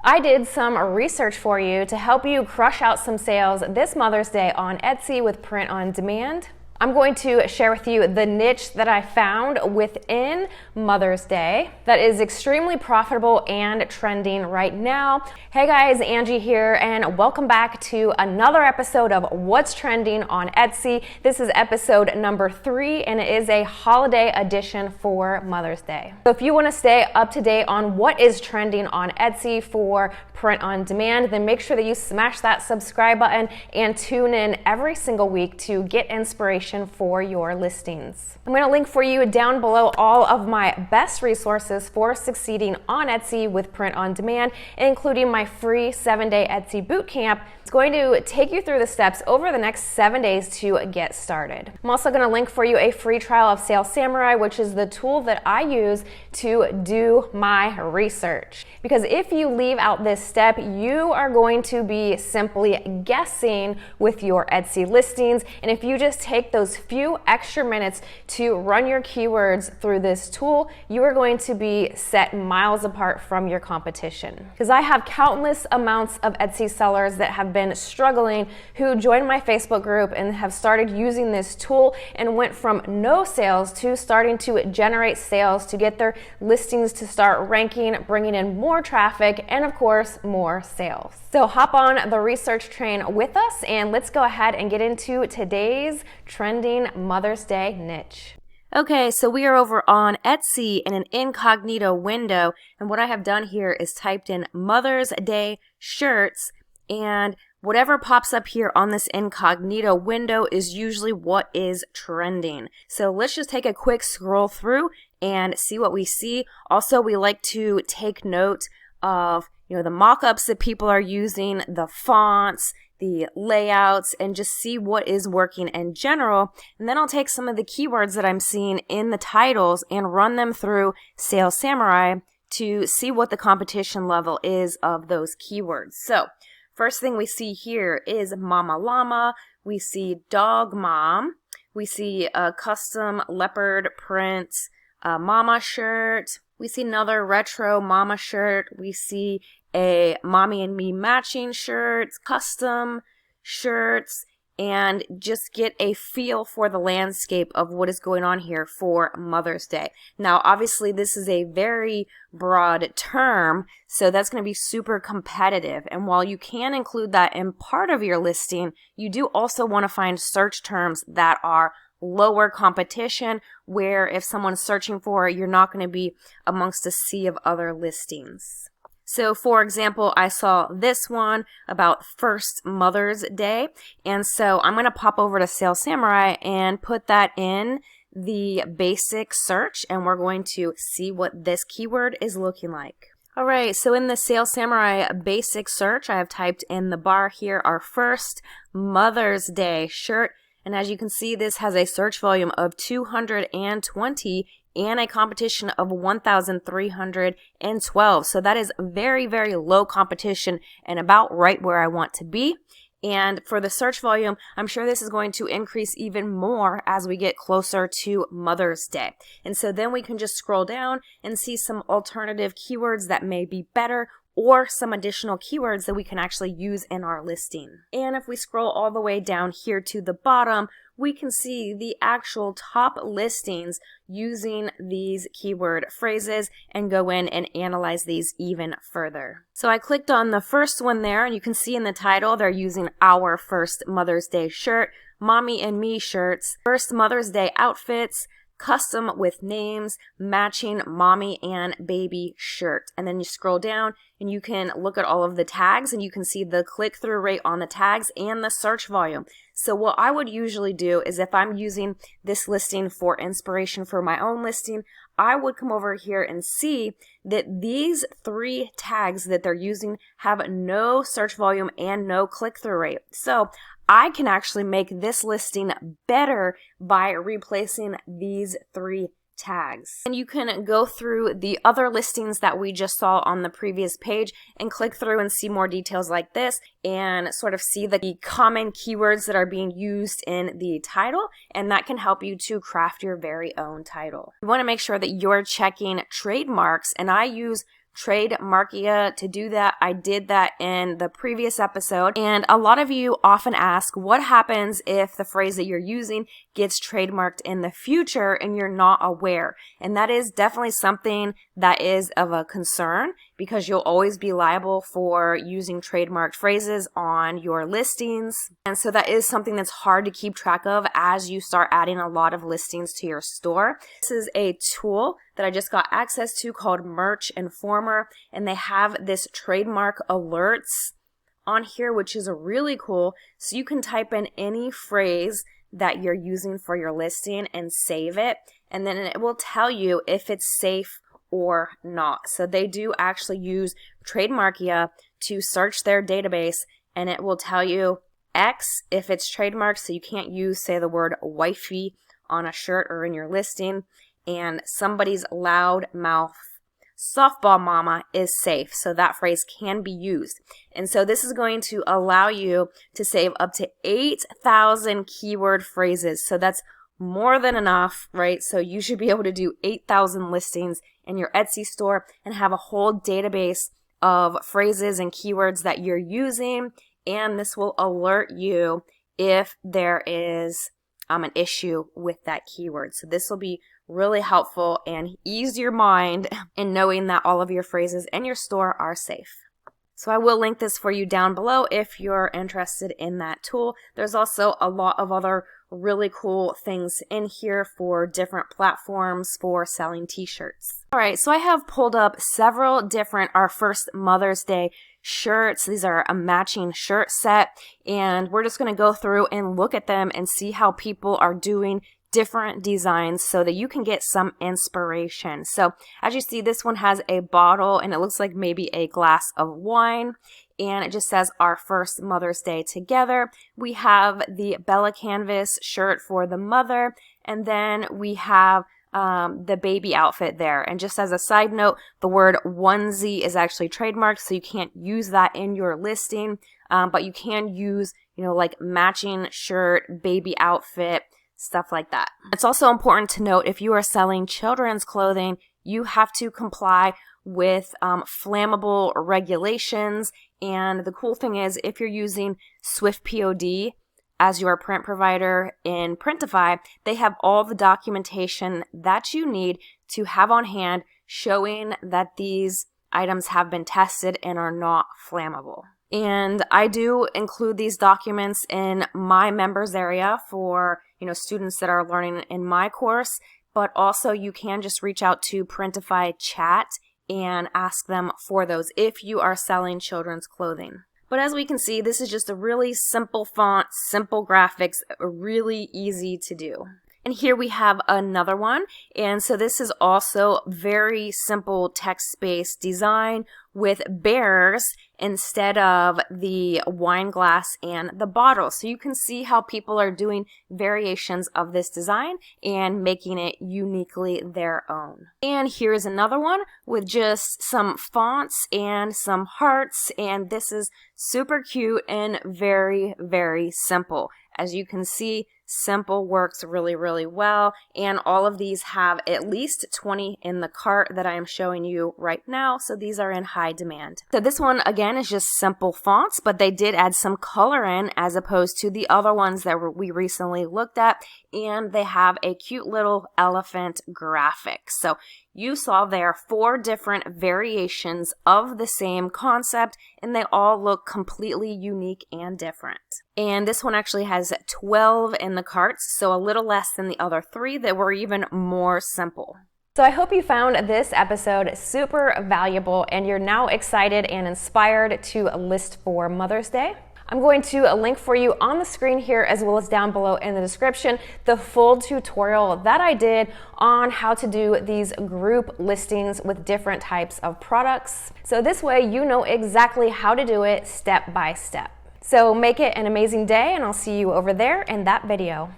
I did some research for you to help you crush out some sales this Mother's Day on Etsy with print on demand. I'm going to share with you the niche that I found within Mother's Day that is extremely profitable and trending right now. Hey guys, Angie here, and welcome back to another episode of What's Trending on Etsy. This is episode number 3, and it is a holiday edition for Mother's Day. So if you want to stay up to date on what is trending on Etsy for print on demand, then make sure that you smash that subscribe button and tune in every single week to get inspiration for your listings. I'm going to link for you down below all of my best resources for succeeding on Etsy with print on demand, including my free 7-day Etsy bootcamp. It's going to take you through the steps over the next 7 days to get started. I'm also going to link for you a free trial of Sales Samurai, which is the tool that I use to do my research. Because if you leave out this step, you are going to be simply guessing with your Etsy listings. And if you just take those few extra minutes to run your keywords through this tool, you are going to be set miles apart from your competition. Because I have countless amounts of Etsy sellers that have been struggling who joined my Facebook group and have started using this tool and went from no sales to starting to generate sales to get their listings to start ranking, bringing in more traffic, and of course, more sales. So hop on the research train with us and let's go ahead and get into today's trending Mother's Day niche. Okay, so we are over on Etsy in an incognito window, and what I have done here is typed in Mother's Day shirts, and whatever pops up here on this incognito window is usually what is trending. So let's just take a quick scroll through and see what we see. Also, we like to take note of the mock-ups that people are using, the fonts, the layouts, and just see what is working in general. And then I'll take some of the keywords that I'm seeing in the titles and run them through Sales Samurai to see what the competition level is of those keywords. So first thing we see here is Mama Llama. We see Dog Mom. We see a custom leopard print mama shirt. We see another retro mama shirt. We see a Mommy and Me matching shirts, custom shirts, and just get a feel for the landscape of what is going on here for Mother's Day. Now, obviously, this is a very broad term, so that's going to be super competitive. And while you can include that in part of your listing, you do also want to find search terms that are lower competition, where if someone's searching for it, you're not going to be amongst a sea of other listings. So for example, I saw this one about first Mother's Day, and so I'm going to pop over to Sales Samurai and put that in the basic search, and we're going to see what this keyword is looking like. Alright, so in the Sales Samurai basic search, I have typed in the bar here our first Mother's Day shirt, and as you can see, this has a search volume of 220 and a competition of 1,312. So that is very, very low competition and about right where I want to be. And for the search volume, I'm sure this is going to increase even more as we get closer to Mother's Day. And so then we can just scroll down and see some alternative keywords that may be better, or some additional keywords that we can actually use in our listing. And if we scroll all the way down here to the bottom, we can see the actual top listings using these keyword phrases and go in and analyze these even further. So I clicked on the first one there, and you can see in the title they're using our first Mother's Day shirt, Mommy and Me shirts, first Mother's Day outfits, custom with names, matching mommy and baby shirt. And then you scroll down and you can look at all of the tags, and you can see the click-through rate on the tags and the search volume. So what I would usually do is, if I'm using this listing for inspiration for my own listing, I would come over here and see that these 3 tags that they're using have no search volume and no click-through rate. So I can actually make this listing better by replacing these 3 tags. And you can go through the other listings that we just saw on the previous page and click through and see more details like this and sort of see the common keywords that are being used in the title, and that can help you to craft your very own title. You want to make sure that you're checking trademarks, and I use trademarkia to do that. I did that in the previous episode. And a lot of you often ask, what happens if the phrase that you're using gets trademarked in the future and you're not aware? And that is definitely something that is of a concern, because you'll always be liable for using trademarked phrases on your listings. And so that is something that's hard to keep track of as you start adding a lot of listings to your store. This is a tool that I just got access to called Merch Informer, and they have this trademark alerts on here, which is really cool. So you can type in any phrase that you're using for your listing and save it, and then it will tell you if it's safe or not. So they do actually use Trademarkia to search their database, and it will tell you X if it's trademarked, so you can't use, say, the word wifey on a shirt or in your listing, and somebody's loud mouth softball mama is safe, so that phrase can be used. And so this is going to allow you to save up to 8,000 keyword phrases. So that's more than enough, right? So you should be able to do 8,000 listings in your Etsy store and have a whole database of phrases and keywords that you're using, and this will alert you if there is an issue with that keyword. So this will be really helpful and ease your mind in knowing that all of your phrases in your store are safe. So I will link this for you down below if you're interested in that tool. There's also a lot of other really cool things in here for different platforms for selling t-shirts. All right, so I have pulled up several different Our First Mother's Day shirts. These are a matching shirt set, and we're just going to go through and look at them and see how people are doing different designs so that you can get some inspiration. So as you see, this one has a bottle and it looks like maybe a glass of wine, and it just says Our First Mother's Day Together. We have the Bella Canvas shirt for the mother, and then we have the baby outfit there. And just as a side note, the word onesie is actually trademarked, so you can't use that in your listing, but you can use, like matching shirt, baby outfit, stuff like that. It's also important to note, if you are selling children's clothing, you have to comply with flammable regulations. And the cool thing is, if you're using SwiftPOD as your print provider in Printify, they have all the documentation that you need to have on hand showing that these items have been tested and are not flammable. And I do include these documents in my members area for, students that are learning in my course, but also you can just reach out to Printify chat and ask them for those if you are selling children's clothing. But as we can see, this is just a really simple font, simple graphics, really easy to do. And here we have another one. And so this is also very simple text-based design with bears instead of the wine glass and the bottle. So you can see how people are doing variations of this design and making it uniquely their own. And here's another one with just some fonts and some hearts. And this is super cute and very, very simple. As you can see, simple works really, really well, and all of these have at least 20 in the cart that I am showing you right now, so these are in high demand. So this one, again, is just simple fonts, but they did add some color in as opposed to the other ones that we recently looked at, and they have a cute little elephant graphic. So you saw there 4 different variations of the same concept, and they all look completely unique and different. And this one actually has 12 in the carts, so a little less than the other 3 that were even more simple. So I hope you found this episode super valuable and you're now excited and inspired to list for Mother's Day. I'm going to link for you on the screen here, as well as down below in the description, the full tutorial that I did on how to do these group listings with different types of products. So this way you know exactly how to do it step by step. So make it an amazing day, and I'll see you over there in that video.